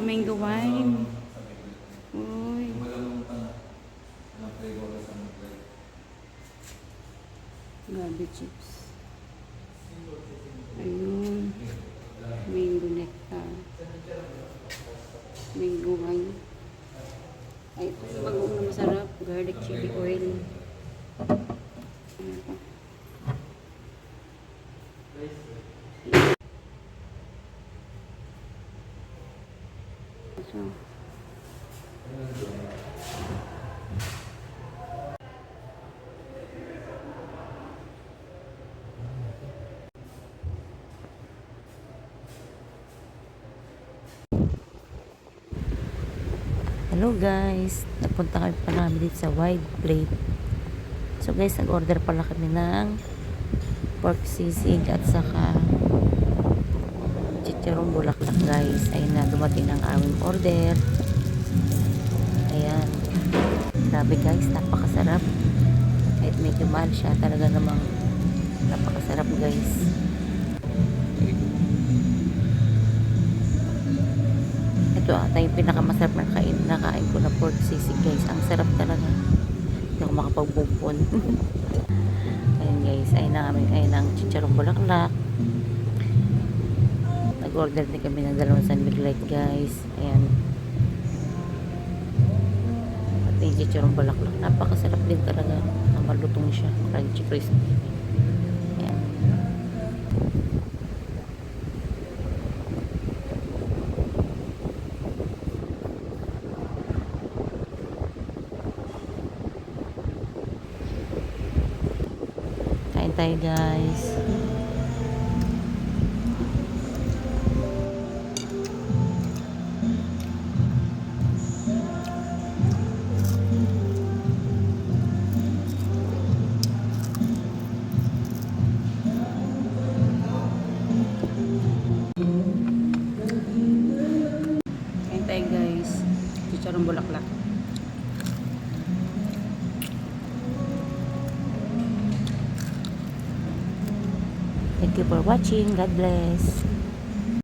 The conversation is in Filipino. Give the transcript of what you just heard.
mango wine. Uy. Gabi chips. Ayun. Mango nectar. Mango wine. Ay, ito bagong na masarap. Garlic chili oil. Ano pa? So, hello guys, napunta kami pa namin dito sa Wide Plate. So guys, nag-order pala kami ng pork sisig at saka chicharong bulaklak guys. Ayun na, dumating ang aming order. Ayan, grabe guys, napakasarap. Kahit medyo mahal siya, talaga namang napakasarap guys. Ito ata yung pinakamasarap na kain ko na pork sisig guys. Ang sarap talaga. Hindi ako makapagbupon. Ayan guys, ayun na kami, ayun ang chicharong bulaklak. Nag-order din kami ng 2 Sunmig Light guys. Ayan. At yung chicharong bulaklak, napakasarap din talaga. Malutong siya, crunchy crispy. Ayan. Kain tayo guys. kain tayo guys. Chicharong bulaklak. Thank you for watching. God bless.